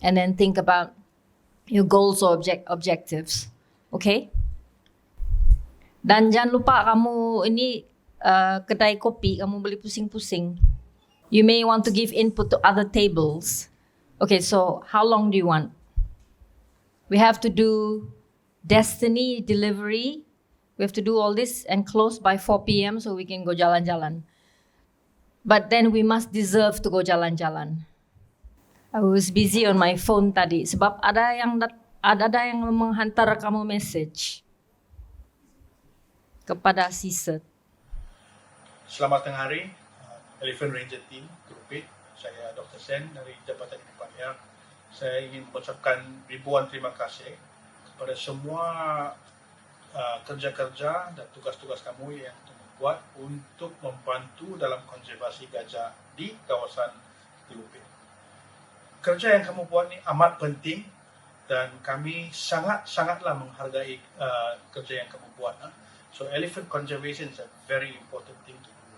and then think about your goals or objectives. Okay? Dan jangan lupa kamu ini kedai kopi, kamu beli pusing-pusing. You may want to give input to other tables. Okay, so how long do you want? We have to do destiny delivery. We have to do all this and close by 4 p.m. so we can go jalan-jalan. But then we must deserve to go jalan-jalan. I was busy on my phone tadi sebab ada yang menghantar kamu message kepada CSET. Selamat tengah hari, Elephant Ranger Team, Grup A. Saya Dr. Sen dari Jabatan Ibu Air. Saya ingin mengucapkan ribuan terima kasih kepada semua kerja-kerja dan tugas-tugas kamu yang buat untuk membantu dalam konservasi gajah di kawasan Grup A. Kerja yang kamu buat ini amat penting dan kami sangatlah menghargai kerja yang kamu buat. So elephant conservation is a very important thing to do.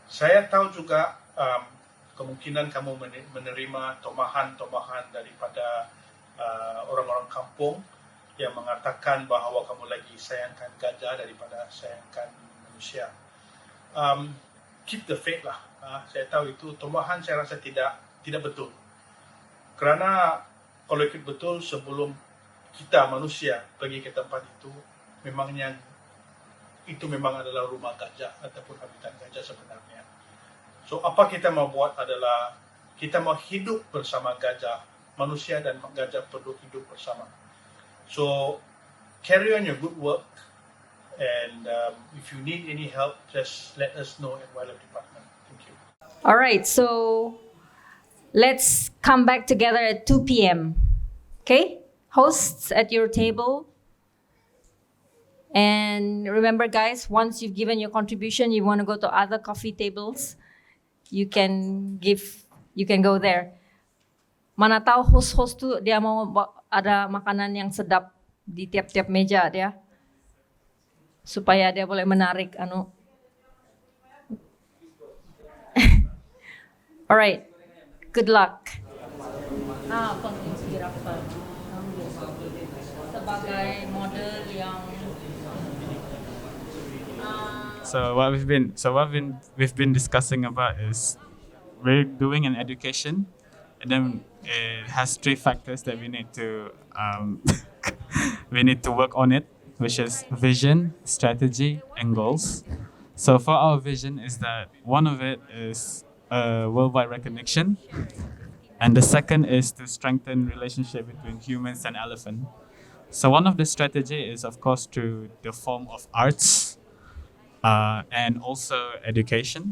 Saya tahu juga kemungkinan kamu menerima tomahan daripada orang-orang kampung yang mengatakan bahawa kamu lagi sayangkan gajah daripada sayangkan manusia. Keep the faith lah. Saya tahu itu tomahan saya rasa tidak betul. Kerana kalau ikut betul sebelum kita manusia pergi ke tempat itu, itu memang adalah rumah gajah ataupun habitat gajah sebenarnya. So apa kita mau buat adalah kita mau hidup bersama gajah. Manusia dan gajah perlu hidup bersama. So carry on your good work, and if you need any help, just let us know at Wildlife Department. Thank you. All right, so let's come back together at 2 p.m. Okay? Hosts at your table. And remember, guys, once you've given your contribution, you want to go to other coffee tables, you can go there. Mana tahu host tu dia mau ada makanan yang sedap di tiap-tiap meja dia, supaya dia boleh menarik All right, good luck. Penginspirasi sebagai model yang So what we've been discussing about is we're doing an education, and then it has 3 factors that we need to work on it, which is vision, strategy, and goals. So for our vision is that one of it is worldwide recognition, and the second is to strengthen relationship between humans and elephant. So one of the strategy is of course through the form of arts. And also education.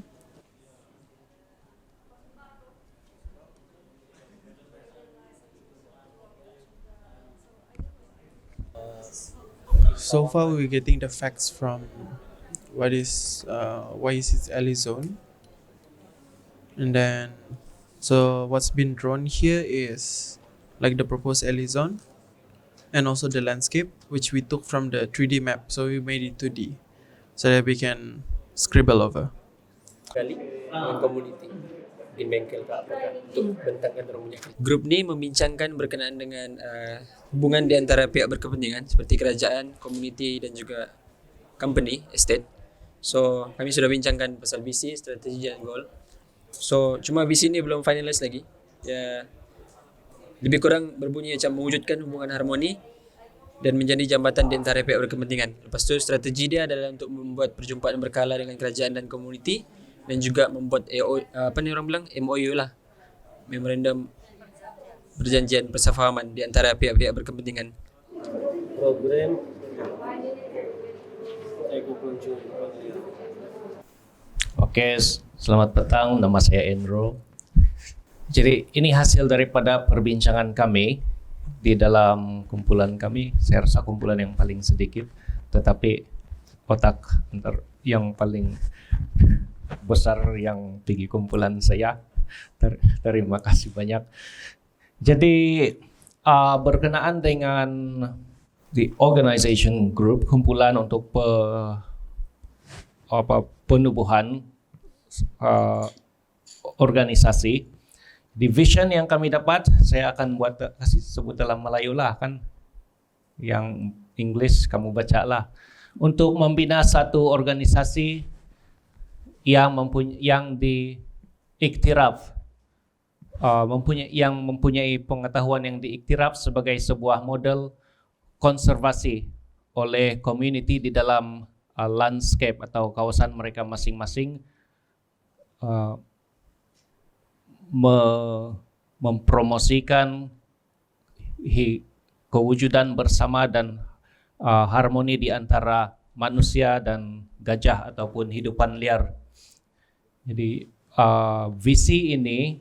So far, we're getting the facts from why is it alley zone, and then so what's been drawn here is like the proposed alley zone, and also the landscape which we took from the 3D map. So we made it 2D. So that we can scribble over. Kali dengan komuniti di bengkel ke apa kan untuk bentangkan orang punya. Grup ni membincangkan berkenaan dengan hubungan di antara pihak berkepentingan seperti kerajaan, komuniti dan juga company, estate. So kami sudah bincangkan pasal visi, strategi dan goal. So cuma visi ni belum finalize lagi. Ya, lebih kurang berbunyi macam mewujudkan hubungan harmoni dan menjadi jambatan di antara pihak berkepentingan. Lepas tu strategi dia adalah untuk membuat perjumpaan berkala dengan kerajaan dan komuniti dan juga membuat MOU lah, Memorandum Perjanjian Persefahaman di antara pihak-pihak berkepentingan. Program Oke, selamat petang. Nama saya Enro. Jadi ini hasil daripada perbincangan kami di dalam kumpulan kami. Saya rasa kumpulan yang paling sedikit, tetapi otak yang paling besar yang pergi kumpulan saya. Terima kasih banyak. Jadi berkenaan dengan the organization group, kumpulan untuk penubuhan organisasi, Di vision yang kami dapat, saya akan kasih sebut dalam Melayu lah kan. Yang English kamu baca lah. Untuk membina satu organisasi yang diiktiraf, yang mempunyai pengetahuan yang diiktiraf sebagai sebuah model konservasi oleh community di dalam landscape atau kawasan mereka masing-masing, mempromosikan kewujudan bersama dan harmoni di antara manusia dan gajah ataupun hidupan liar. Jadi visi ini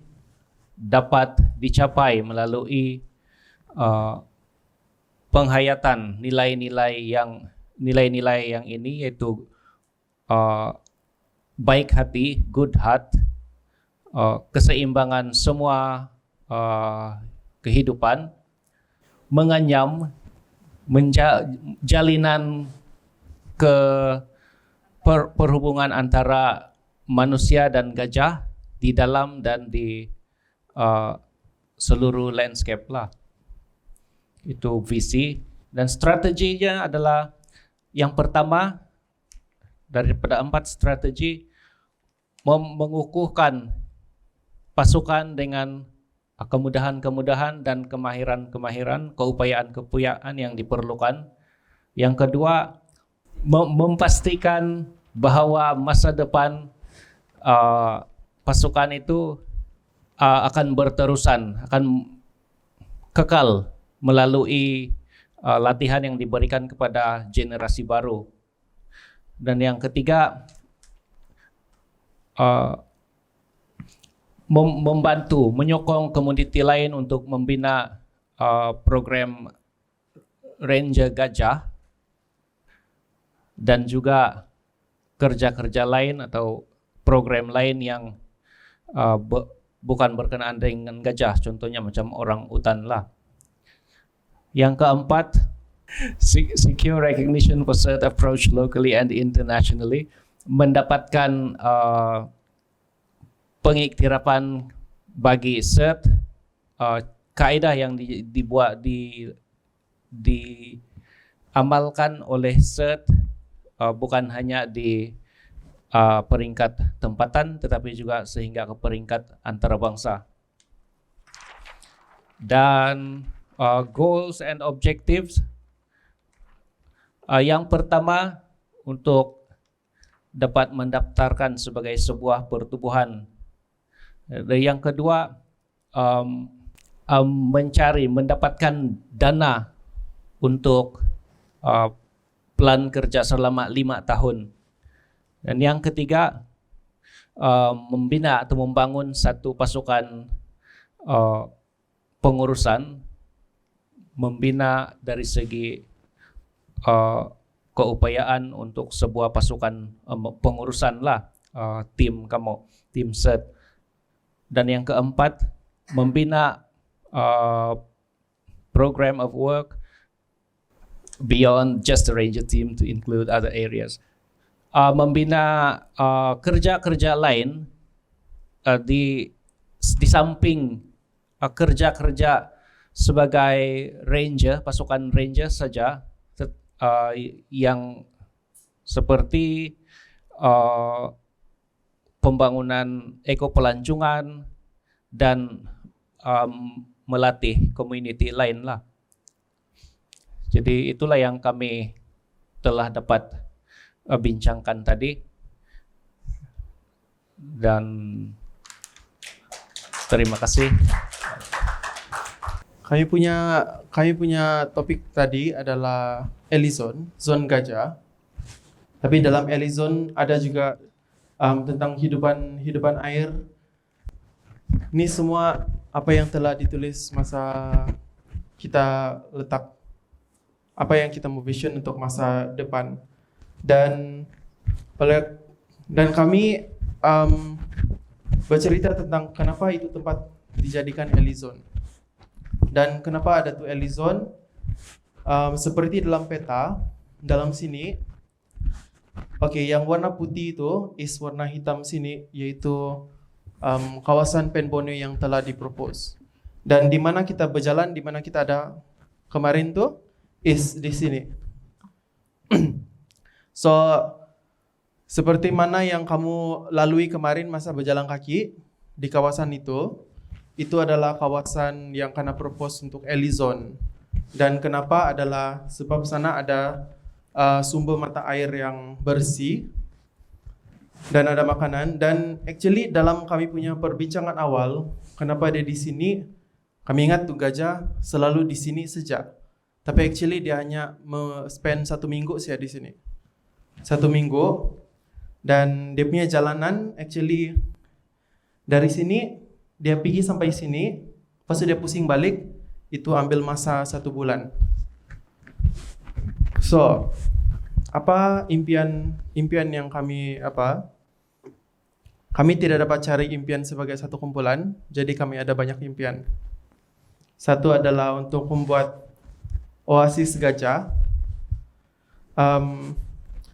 dapat dicapai melalui penghayatan nilai-nilai yang ini, yaitu baik hati, good heart, keseimbangan semua kehidupan, menganyam, jalinan perhubungan antara manusia dan gajah di dalam dan di seluruh landscape lah. Itu visi. Dan strateginya adalah yang pertama daripada 4 strategi, mengukuhkan pasukan dengan kemudahan-kemudahan dan kemahiran-kemahiran, keupayaan-keupayaan yang diperlukan. Yang kedua, memastikan bahwa masa depan pasukan itu akan berterusan, akan kekal melalui latihan yang diberikan kepada generasi baru. Dan yang ketiga, membantu, menyokong komuniti lain untuk membina program ranger gajah dan juga kerja-kerja lain atau program lain yang bukan berkenaan dengan gajah, contohnya macam orang utan lah. Yang keempat, secure recognition for CERT approach locally and internationally, mendapatkan pengiktirapan bagi CERT, kaedah yang diamalkan oleh CERT bukan hanya di peringkat tempatan tetapi juga sehingga ke peringkat antarabangsa. Dan goals and objectives, yang pertama untuk dapat mendaftarkan sebagai sebuah pertubuhan. Dan yang kedua, mendapatkan dana untuk plan kerja selama 5 tahun. Dan yang ketiga, membina atau membangun satu pasukan pengurusan, membina dari segi keupayaan untuk sebuah pasukan pengurusan lah, tim CERT. Dan yang keempat, membina program of work beyond just the ranger team to include other areas. Membina kerja-kerja lain di samping kerja-kerja sebagai ranger, pasukan ranger saja, yang seperti pembangunan ekopelancongan dan melatih community lain lah. Jadi itulah yang kami telah dapat bincangkan tadi. Dan terima kasih. Kami punya topik tadi adalah Elizon, zon gajah. Tapi dalam Elizon ada juga tentang hidupan air. Ini semua apa yang telah ditulis masa kita letak, apa yang kita mau vision untuk masa depan. Dan kami bercerita tentang kenapa itu tempat dijadikan Elizon. Dan kenapa ada tuh Elizon? Seperti dalam peta, dalam sini, yang warna putih itu is warna hitam sini, yaitu kawasan Pen Borneo yang telah dipropose. Dan di mana kita berjalan, di mana kita ada kemarin tuh is di sini. So seperti mana yang kamu lalui kemarin masa berjalan kaki di kawasan itu adalah kawasan yang kena propose untuk Ellizone. Dan kenapa adalah sebab sana ada sumber mata air yang bersih dan ada makanan. Dan actually dalam kami punya perbincangan awal, kenapa dia di sini, kami ingat tuh gajah selalu di sini sejak. Tapi actually dia hanya spend 1 minggu saja di sini. 1 minggu. Dan dia punya jalanan actually dari sini dia pergi sampai sini, pas dia pusing balik, itu ambil masa 1 bulan. So, apa impian yang kami kami tidak dapat cari impian sebagai satu kumpulan, jadi kami ada banyak impian. Satu adalah untuk membuat oasis gajah.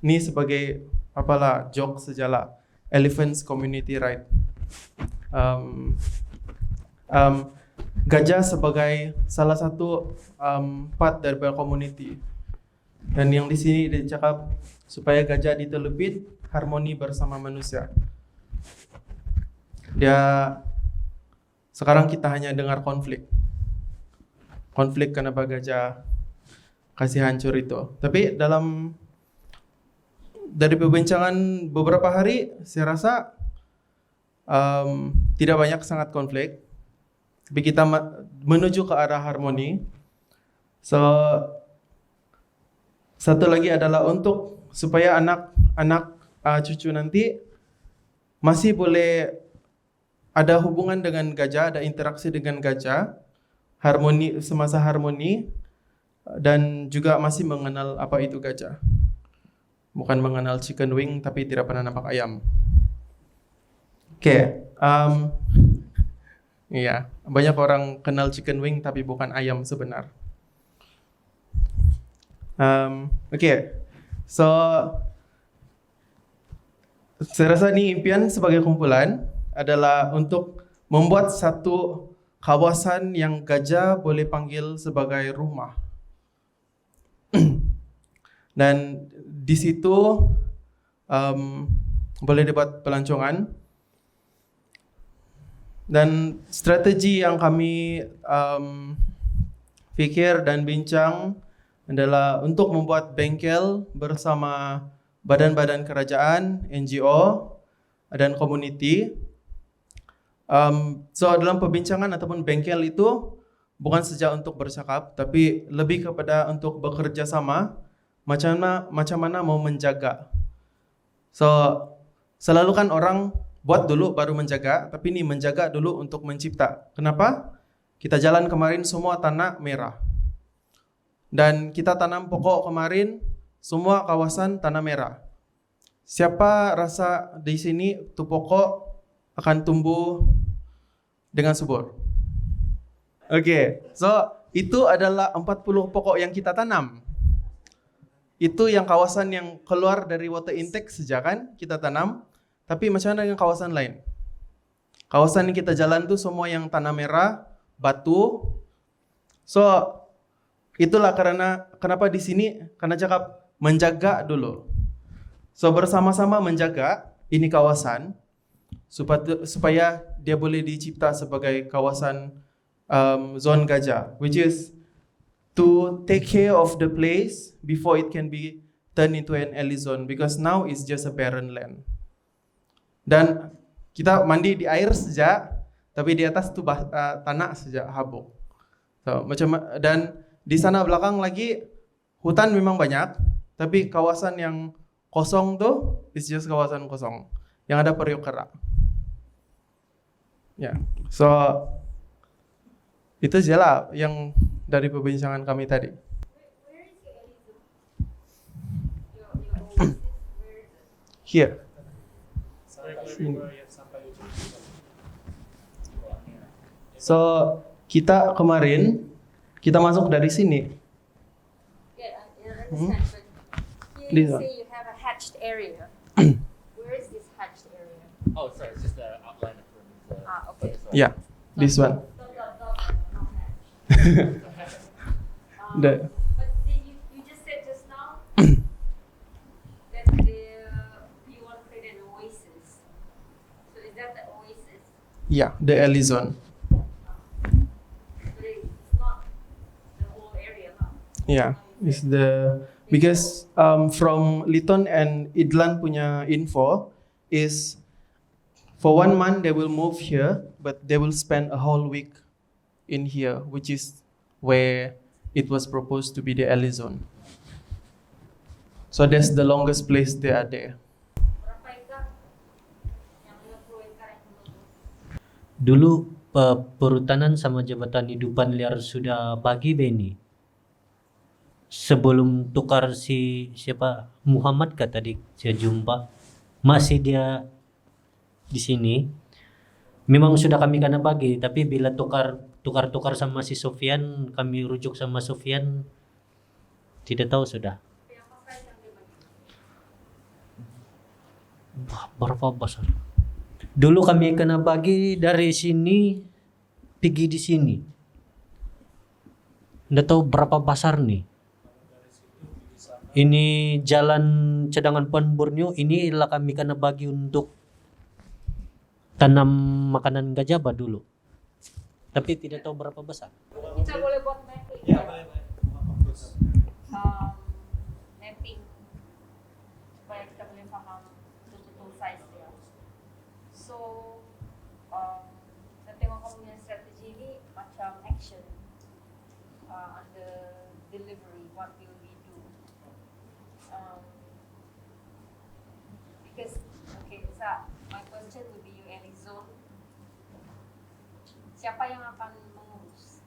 Ini sebagai joke sajalah, Elephants Community Ride. Gajah sebagai salah satu part dari community. Dan yang di sini dicakap supaya gajah ditelupit harmoni bersama manusia. Sekarang kita hanya dengar konflik kenapa gajah kasih hancur itu. Tapi dari perbincangan beberapa hari, saya rasa tidak banyak sangat konflik. Tapi kita menuju ke arah harmoni. So, satu lagi adalah untuk supaya anak cucu nanti masih boleh ada hubungan dengan gajah, ada interaksi dengan gajah, semasa harmoni, dan juga masih mengenal apa itu gajah. Bukan mengenal chicken wing tapi tidak pernah nampak ayam. Iya, banyak orang kenal chicken wing tapi bukan ayam sebenar. So saya rasa ini impian sebagai kumpulan adalah untuk membuat satu kawasan yang gajah boleh panggil sebagai rumah. Dan di situ boleh dibuat pelancongan. Dan strategi yang kami fikir dan bincang adalah untuk membuat bengkel bersama badan-badan kerajaan, NGO, dan community. So dalam perbincangan ataupun bengkel itu bukan saja untuk bercakap, tapi lebih kepada untuk bekerja sama, macam mana mau menjaga. So selalu kan orang buat dulu baru menjaga, tapi ini menjaga dulu untuk mencipta. Kenapa? Kita jalan kemarin semua tanah merah. Dan kita tanam pokok kemarin semua kawasan tanah merah. Siapa rasa di sini tuh pokok akan tumbuh dengan subur? So itu adalah 40 pokok yang kita tanam. Itu yang kawasan yang keluar dari water intake saja kan kita tanam. Tapi macam mana dengan kawasan lain? Kawasan yang kita jalan tuh semua yang tanah merah, batu. So itulah kenapa di sini karena cakap menjaga dulu. So bersama-sama menjaga ini kawasan supaya dia boleh dicipta sebagai kawasan zone gajah, which is to take care of the place before it can be turned into an Ellizone, because now it's just a barren land. Dan kita mandi di air saja, tapi di atas itu tanah saja habuk. So, dan di sana belakang lagi hutan memang banyak, tapi kawasan yang kosong tuh is just kawasan kosong yang ada periuk kera. So itu sajalah yang dari perbincangan kami tadi. Here. So kita kemarin kita masuk dari sini. Yeah, I understand. But This you one. say you have a hatched area. Where is this hatched area? Oh, sorry, it's just the outline of the room. Yeah, this one. The But you just said just now that you want to create an oasis. So is that the oasis? yeah, the alley zone. But it's not the whole area, huh? Yeah, is the because from Liton and Idlan punya info is for 1 month they will move here, but they will spend a whole week in here, which is where it was proposed to be the alley zone. So that's the longest place they are there. Berapa ekar yang 50 ekar yang menurut? Dulu perhutanan sama Jabatan Hidupan Liar sudah bagi Beni. Sebelum tukar si siapa Muhammad kah tadi saya jumpa, masih dia di sini. Memang sudah kami kena bagi, tapi bila tukar sama si Sofian, kami rujuk sama Sofian, tidak tahu sudah. Yang apa size yang dia bagi? Berapa besar? Dulu kami kena bagi dari sini pergi di sini. Nggak tahu berapa besar nih. Ini jalan cadangan Puan Borneo, inilah kami kena bagi untuk tanam makanan gajaba dulu. Tapi tidak tahu berapa besar. Kita boleh buat mapping. Ya, boleh. Mapping supaya kita boleh faham betul-betul size dia. So, saya tengok kamu punya strategi ni macam action under delivery. What will we do? Because okay, so my question would be you alley zone. Siapa yang akan mengurus?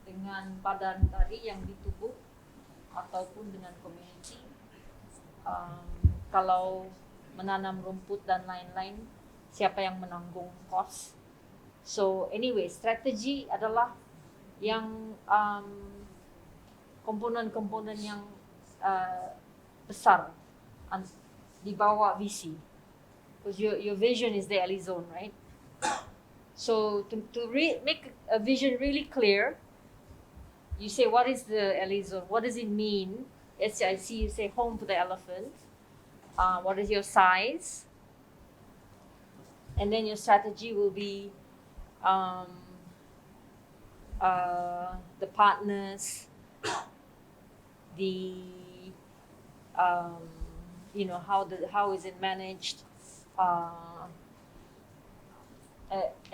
Dengan badan tadi yang ditubuh ataupun dengan community. Kalau menanam rumput dan lain-lain, siapa yang menanggung cost? So anyway, strategi adalah yang komponen-komponen yang besar di bawah visi. Because your vision is the alley zone, right? So to make a vision really clear, you say what is the alley zone? What does it mean? Yes, I see you say home for the elephant. What is your size? And then your strategy will be the partners, the how is it managed,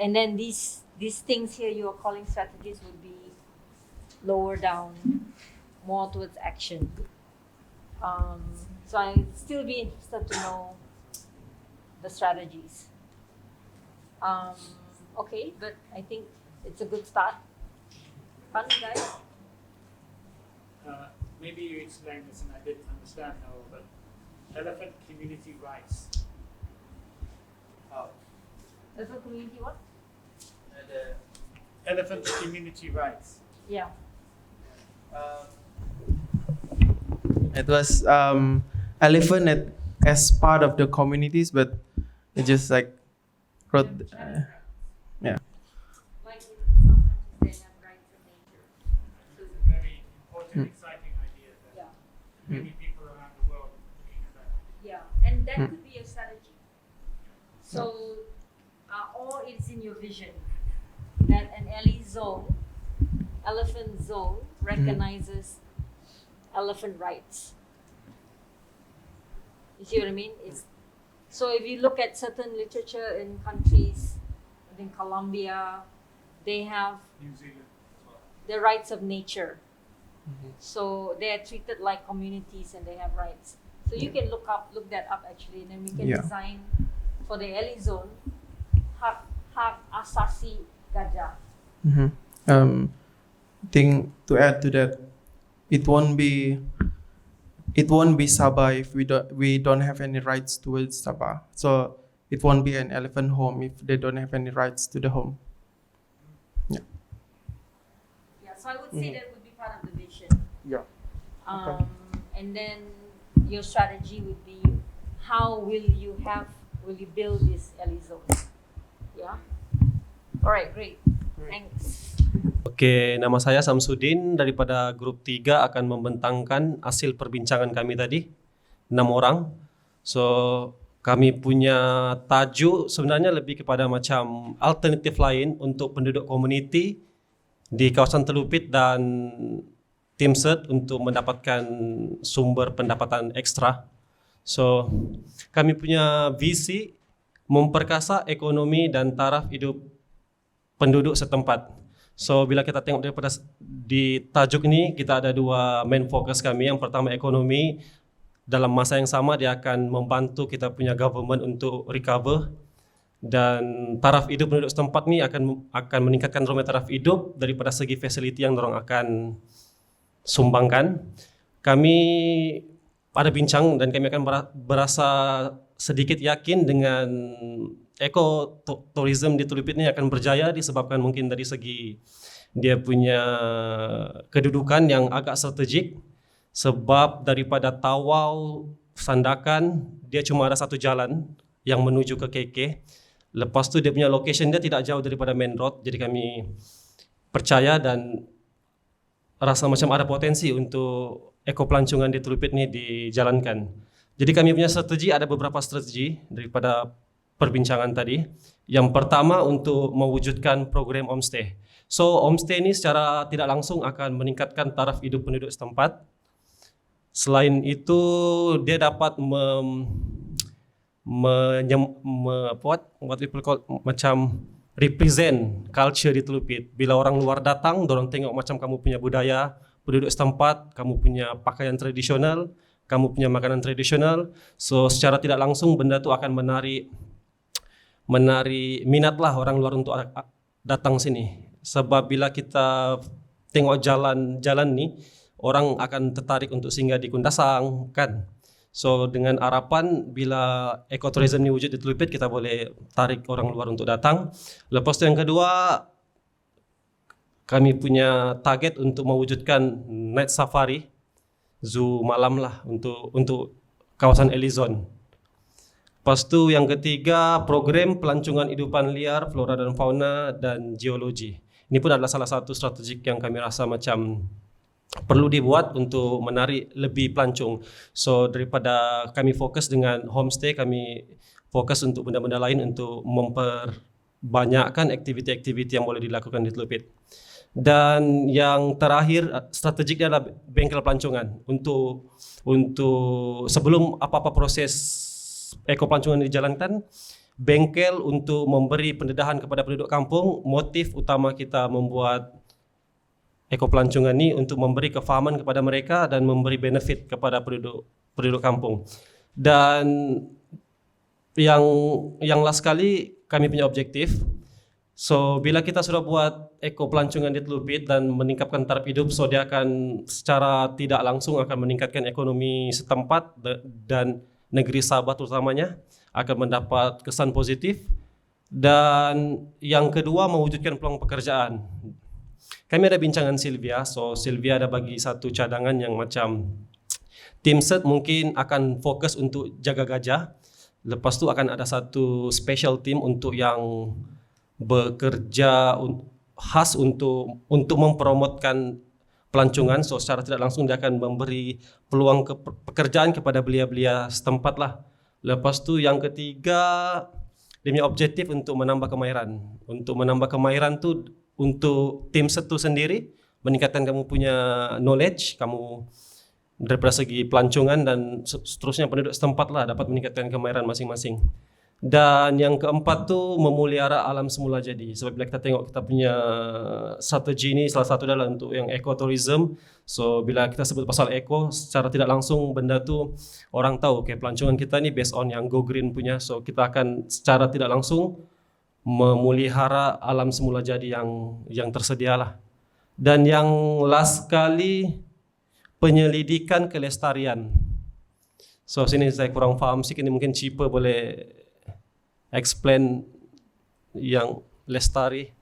and then these things here you are calling strategies would be lower down, more towards action. So I'd still be interested to know the strategies. Okay, but I think it's a good start. Fun, guys. Maybe you explained this and I didn't understand how, but elephant community rights. That's a community what? Elephant community rights. Yeah. It was elephant as part of the communities, but it just like wrote. Yeah. Like in some countries they have rights in nature. So, It's a very important, exciting idea that yeah. many people around the world are looking at that. Yeah, and that could be a strategy. So, or it's in your vision that an elephant zone recognizes elephant rights. You see what I mean? It's so if you look at certain literature in countries, I think Colombia, they have New Zealand as well. the rights of nature. So they are treated like communities and they have rights. So you can look that up actually, and then we can Yeah. design for the alley zone hak asasi gajah. Thing to add to that, it won't be Sabah if we don't have any rights towards Sabah. So it won't be an elephant home if they don't have any rights to the home. Yeah. would say that would be part of the vision. Yeah. And then your strategy would be how will you build this LE zone? Yeah. Alright, great. Thanks. Oke, nama saya Samsudin daripada grup 3 akan membentangkan hasil perbincangan kami tadi 6 orang. So kami punya tajuk sebenarnya lebih kepada macam alternatif lain untuk penduduk komuniti di kawasan Telupit dan Timsed untuk mendapatkan sumber pendapatan ekstra. So kami punya visi memperkasa ekonomi dan taraf hidup penduduk setempat. So bila kita tengok daripada di tajuk ini, kita ada 2 main fokus kami. Yang pertama ekonomi, dalam masa yang sama dia akan membantu kita punya government untuk recover, dan taraf hidup penduduk setempat ni akan meningkatkan rumah taraf hidup daripada segi fasiliti yang dorang akan sumbangkan. Kami ada bincang dan kami akan berasa sedikit yakin dengan ekoturism di Telupit ni akan berjaya disebabkan mungkin dari segi dia punya kedudukan yang agak strategik, sebab daripada Tawau Sandakan dia cuma ada satu jalan yang menuju ke KK. Lepas tu dia punya location dia tidak jauh daripada main road, jadi kami percaya dan rasa macam ada potensi untuk ekopelancongan di Telupit ni dijalankan. Jadi kami punya strategi, ada beberapa strategi daripada perbincangan tadi. Yang pertama untuk mewujudkan program homestay. So homestay ni secara tidak langsung akan meningkatkan taraf hidup penduduk setempat. Selain itu dia dapat macam represent culture di Telupit. Bila orang luar datang, dorang tengok macam kamu punya budaya penduduk setempat, kamu punya pakaian tradisional, kamu punya makanan tradisional. So secara tidak langsung benda tu akan menarik minatlah orang luar untuk datang sini. Sebab bila kita tengok jalan ni, orang akan tertarik untuk singgah di Kundasang kan. So dengan harapan bila ekoturism ni wujud di Telupit, kita boleh tarik orang luar untuk datang. Lepas tu yang kedua, kami punya target untuk mewujudkan night safari, zoo malam lah untuk kawasan LE Zone. Lepas tu yang ketiga, program pelancongan hidupan liar, flora dan fauna dan geologi. Ini pun adalah salah satu strategik yang kami rasa macam perlu dibuat untuk menarik lebih pelancong. So daripada kami fokus dengan homestay, kami fokus untuk benda-benda lain untuk memperbanyakkan aktiviti-aktiviti yang boleh dilakukan di Telupit. Dan yang terakhir, strategiknya adalah bengkel pelancongan untuk sebelum apa-apa proses ekopelancongan dijalankan, bengkel untuk memberi pendedahan kepada penduduk kampung. Motif utama kita membuat ekopelancongan ini untuk memberi kefahaman kepada mereka dan memberi benefit kepada penduduk kampung. Dan yang last kali kami punya objektif, so bila kita sudah buat ekopelancongan di Telupit dan meningkatkan taraf hidup, so dia akan secara tidak langsung akan meningkatkan ekonomi setempat dan negeri Sabah terutamanya akan mendapat kesan positif. Dan yang kedua, mewujudkan peluang pekerjaan. Kami ada bincangan Sylvia, so Sylvia ada bagi satu cadangan yang macam Timsed mungkin akan fokus untuk jaga gajah. Lepas tu akan ada satu special team untuk yang bekerja khas untuk mempromotkan pelancongan. So secara tidak langsung dia akan memberi peluang pekerjaan kepada belia-belia setempat lah. Lepas tu yang ketiga, dia punya objektif untuk menambah kemahiran. Untuk menambah kemahiran tu untuk tim satu sendiri, meningkatkan kamu punya knowledge, kamu daripada segi pelancongan dan seterusnya penduduk setempat lah dapat meningkatkan kemahiran masing-masing. Dan yang keempat tu memelihara alam semula jadi. Sebab bila kita tengok kita punya strategi ni, salah satu adalah untuk yang ekotourism. So bila kita sebut pasal eko, secara tidak langsung benda tu orang tahu okay, pelancongan kita ni based on yang Go Green punya. So kita akan secara tidak langsung memelihara alam semula jadi yang tersedia lah. Dan yang last kali, penyelidikan kelestarian. So sini saya kurang faham sikit ni, mungkin Cipa boleh explain yang lestari.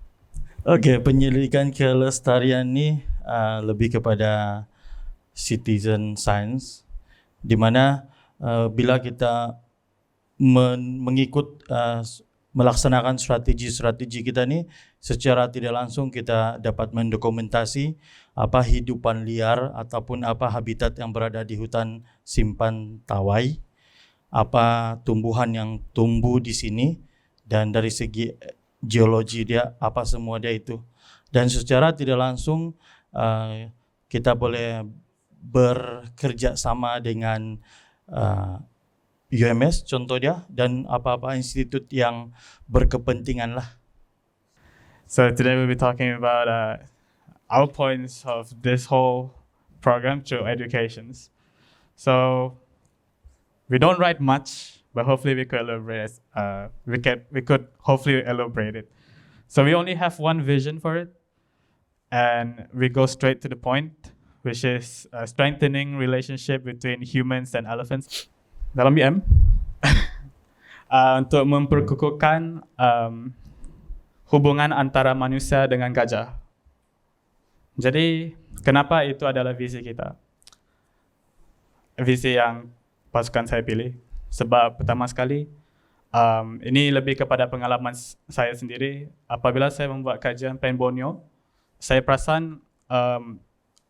Okey, penyelidikan kelestarian ni lebih kepada citizen science, di mana bila kita mengikut melaksanakan strategi kita ni, secara tidak langsung kita dapat mendokumentasi apa hidupan liar ataupun apa habitat yang berada di hutan simpan Tawai, apa tumbuhan yang tumbuh di sini, dan dari segi geologi dia apa semua dia itu. Dan secara tidak langsung kita boleh bekerja sama dengan UMS contoh dia, dan apa-apa institut yang berkepentingan lah. So today we'll be talking about our points of this whole program through educations. So we don't write much, but hopefully we could elaborate. We could hopefully elaborate it. So we only have one vision for it, and we go straight to the point, which is strengthening relationship between humans and elephants. Dalam BM, untuk memperkukuhkan hubungan antara manusia dengan gajah. Jadi, kenapa itu adalah visi kita? Visi yang pasukan saya pilih. Sebab pertama sekali, ini lebih kepada pengalaman saya sendiri. Apabila saya membuat kajian Plain Borneo, saya perasan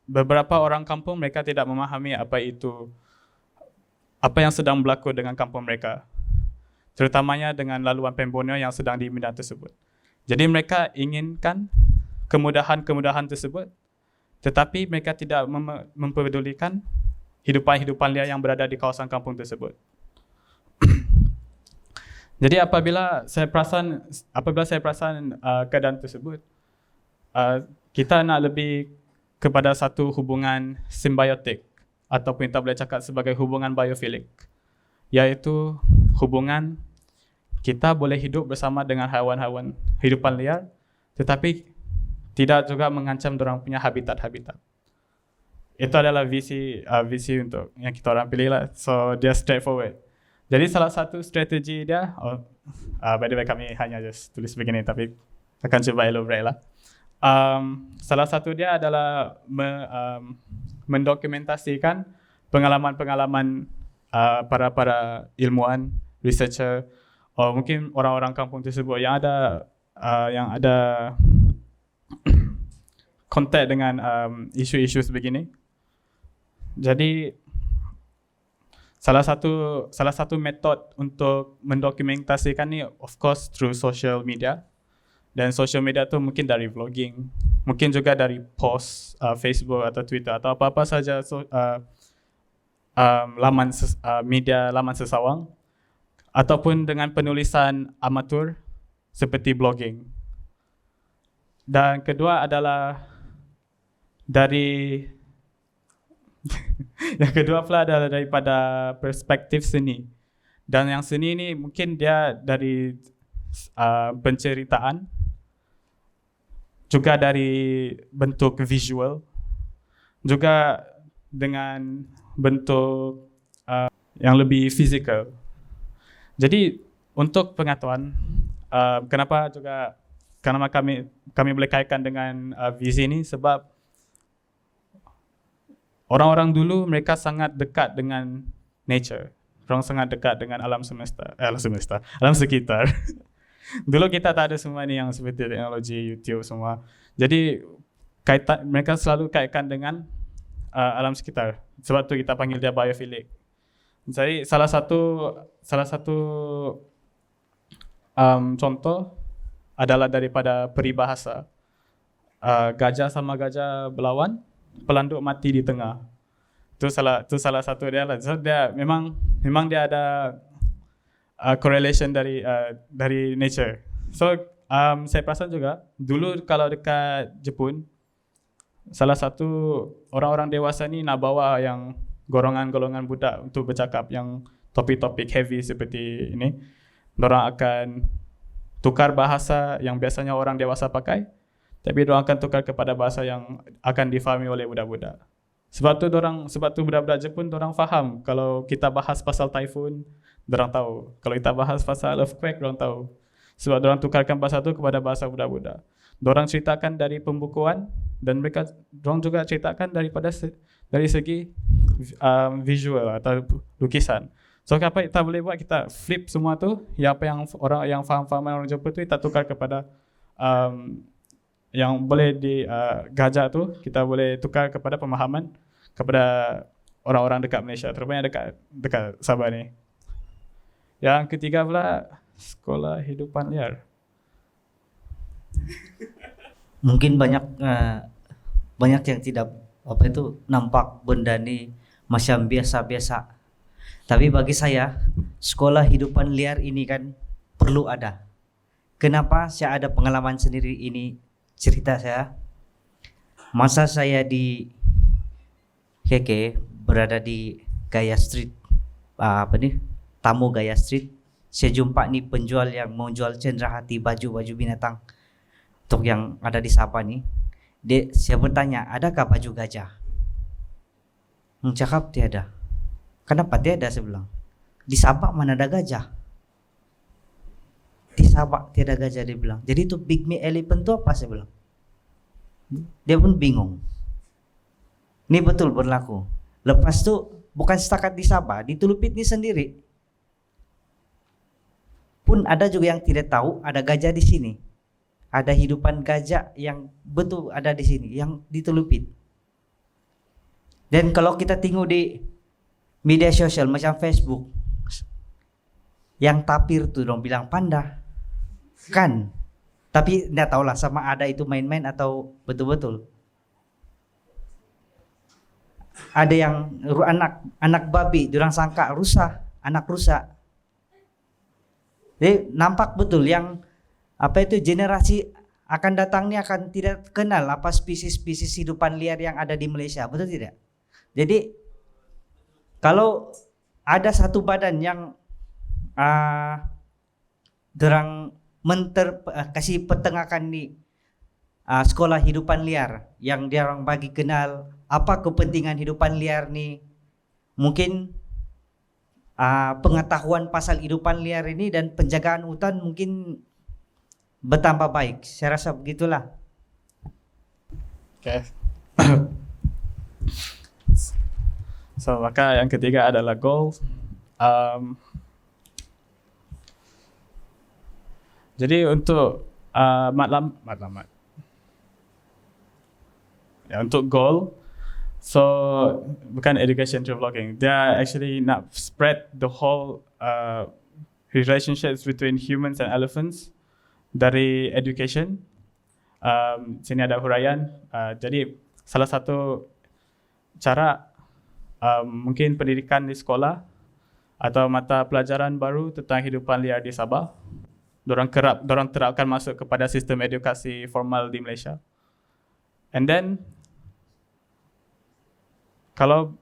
beberapa orang kampung mereka tidak memahami apa yang sedang berlaku dengan kampung mereka, terutamanya dengan laluan Plain Borneo yang sedang diminat tersebut. Jadi mereka inginkan kemudahan-kemudahan tersebut, tetapi mereka tidak mempedulikan hidupan liar yang berada di kawasan kampung tersebut. Jadi apabila saya perasan keadaan tersebut, kita nak lebih kepada satu hubungan simbiotik, ataupun kita boleh cakap sebagai hubungan biofilik, iaitu hubungan kita boleh hidup bersama dengan haiwan-haiwan hidupan liar, tetapi tidak juga mengancam dorang punya habitat-habitat. Itu adalah visi untuk yang kita orang pilih lah. So dia straightforward. Jadi salah satu strategi dia, by the way kami hanya just tulis begini, tapi akan cuba elaborate lah. Salah satu dia adalah mendokumentasikan pengalaman-pengalaman para ilmuwan, researcher, atau mungkin orang-orang kampung tersebut yang ada kontak dengan isu-isu sebegini. Jadi salah satu metod untuk mendokumentasikan ni of course through social media. Dan social media tu mungkin dari vlogging, mungkin juga dari post Facebook atau Twitter atau apa-apa saja laman sesawang, ataupun dengan penulisan amatur seperti blogging. Dan kedua adalah yang kedua pula adalah daripada perspektif seni. Dan yang seni ni mungkin dia dari penceritaan, juga dari bentuk visual, juga dengan bentuk yang lebih fizikal. Jadi untuk pengetahuan, kenapa kami boleh kaitkan dengan visi ini, sebab orang-orang dulu mereka sangat dekat dengan nature. Orang sangat dekat dengan alam sekitar. Dulu kita tak ada semua ni yang seperti teknologi YouTube semua. Jadi mereka selalu kaitkan dengan alam sekitar. Sebab tu kita panggil dia biofilik. Jadi salah satu contoh adalah daripada peribahasa. Gajah sama gajah berlawan, pelanduk mati di tengah. Itu salah satu dia lah. So dia memang dia ada correlation dari nature. So saya perasan juga dulu kalau dekat Jepun, salah satu orang-orang dewasa ni nak bawa yang golongan-golongan budak untuk bercakap yang topik-topik heavy seperti ini. Dorang akan tukar bahasa yang biasanya orang dewasa pakai, tapi dorang akan tukar kepada bahasa yang akan difahami oleh budak-budak. Sebab tu budak-budak Jepun dorang faham kalau kita bahas pasal typhoon, dorang tahu. Kalau kita bahas pasal earthquake, dorang tahu. Sebab dorang tukarkan bahasa tu kepada bahasa budak-budak. Dorang ceritakan dari pembukuan dan dorang juga ceritakan dari segi visual atau lukisan. So apa kita boleh buat, kita flip semua tu, apa yang orang yang faham orang Jepun tu kita tukar kepada yang boleh di gajah tu, kita boleh tukar kepada pemahaman kepada orang-orang dekat Malaysia, terutamanya dekat Sabah ni. Yang ketiga pula, sekolah hidupan liar. Mungkin banyak yang tidak nampak benda ni macam biasa-biasa. Tapi bagi saya, sekolah hidupan liar ini kan perlu ada. Kenapa? Saya ada pengalaman sendiri, ini cerita saya. Masa saya di KK, berada di Gaya Street, Tamu Gaya Street, saya jumpa nih penjual yang mau jual cenderawasih baju-baju binatang untuk yang ada di Sabah nih. Saya bertanya, adakah baju gajah? Cakap tiada. Kenapa tiada? Saya bilang, di Sabah mana ada gajah? Di Sabah tiada gajah, dia bilang. Jadi itu pygmy elephant itu apa? Saya bilang. Dia pun bingung. Ini betul berlaku. Lepas itu bukan setakat di Sabah, di Tulupit ini sendiri pun ada juga yang tidak tahu ada gajah di sini. Ada hidupan gajah yang betul ada di sini, yang di Tulupit. Dan kalau kita tengok di media sosial macam Facebook, yang tapir tuh dong bilang panda, kan? Tapi nggak tahu lah sama ada itu main-main atau betul-betul. Ada yang anak babi, orang sangka rusa, anak rusa. Jadi nampak betul yang generasi akan datang ini akan tidak kenal apa spesies-spesies hidupan liar yang ada di Malaysia, betul tidak? Jadi kalau ada satu badan yang derang kasih pertengahan di sekolah hidupan liar yang dia orang bagi kenal apa kepentingan hidupan liar ni, mungkin pengetahuan pasal hidupan liar ini dan penjagaan hutan mungkin bertambah baik. Saya rasa begitulah. Okay. So maka yang ketiga adalah goal. Jadi untuk matlamat. Ya, untuk goal, so bukan education through vlogging. They are actually not spread the whole relationships between humans and elephants dari education. Sini ada huraian. Jadi salah satu cara mungkin pendidikan di sekolah atau mata pelajaran baru tentang hidupan liar di Sabah. Dorang terapkan masuk kepada sistem edukasi formal di Malaysia. And then kalau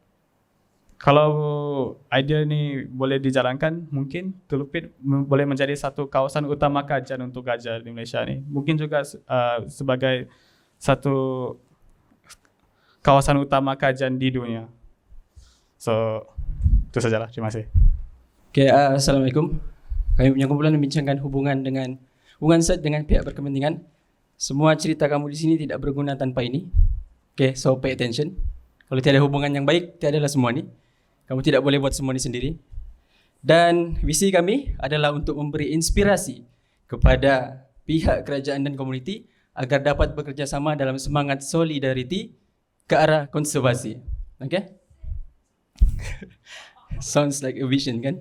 idea ni boleh dijalankan, mungkin Tulupit boleh menjadi satu kawasan utama kajian untuk gajah di Malaysia ni. Mungkin juga sebagai satu kawasan utama kajian di dunia. So itu sajalah. Terima kasih. Okay, Assalamualaikum. Kami punya kumpulan membincangkan hubungan SET dengan pihak berkepentingan. Semua cerita kamu di sini tidak berguna tanpa ini. Okay, so pay attention. Kalau tiada hubungan yang baik, tiadalah semua ni. Kamu tidak boleh buat semua ni sendiri. Dan visi kami adalah untuk memberi inspirasi kepada pihak kerajaan dan komuniti agar dapat bekerjasama dalam semangat solidariti ke arah konservasi. Okay? Sounds like a vision, kan?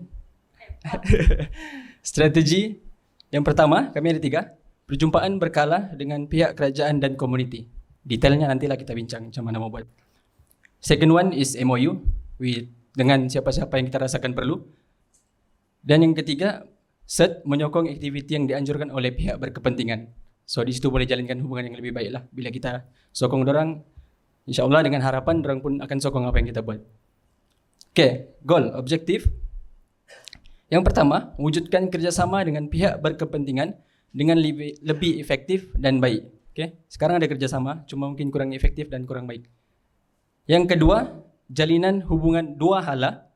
Strategi yang pertama, kami ada 3. Perjumpaan berkala dengan pihak kerajaan dan komuniti. Detailnya nantilah kita bincang macam mana mau buat. Second one is MOU dengan siapa-siapa yang kita rasakan perlu. Dan yang ketiga, SET menyokong aktiviti yang dianjurkan oleh pihak berkepentingan. So di situ boleh jalankan hubungan yang lebih baik lah. Bila kita sokong dorang, insyaAllah dengan harapan dorang pun akan sokong apa yang kita buat. Okay, goal, objektif. Yang pertama, wujudkan kerjasama dengan pihak berkepentingan dengan lebih efektif dan baik. Okay, sekarang ada kerjasama, cuma mungkin kurang efektif dan kurang baik. Yang kedua, jalinan hubungan dua hala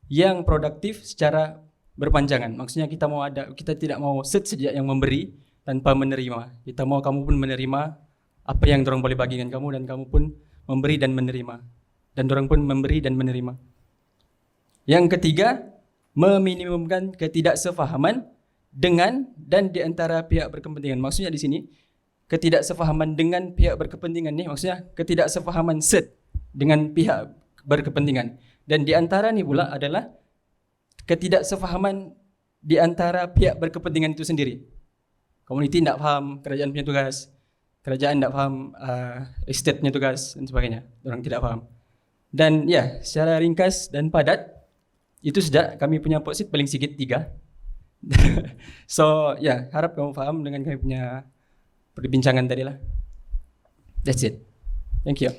yang produktif secara berpanjangan. Maksudnya kita tidak mau SET saja yang memberi tanpa menerima. Kita mau kamu pun menerima apa yang dorang boleh bagi dengan kamu dan kamu pun memberi dan menerima. Dan dorang pun memberi dan menerima. Yang ketiga, meminimumkan ketidaksefahaman dengan dan di antara pihak berkepentingan. Maksudnya di sini, ketidaksefahaman dengan pihak berkepentingan ni maksudnya ketidaksefahaman set dengan pihak berkepentingan. Dan di antara ni pula adalah ketidaksefahaman di antara pihak berkepentingan itu sendiri. Komuniti tidak faham kerajaan punya tugas, kerajaan tidak faham estate punya tugas dan sebagainya. Orang tidak faham. Dan ya, secara ringkas dan padat, itu sudah kami punya posit paling sikit 3. So ya, harap kamu faham dengan kami punya perbincangan tadi lah. That's it. Thank you.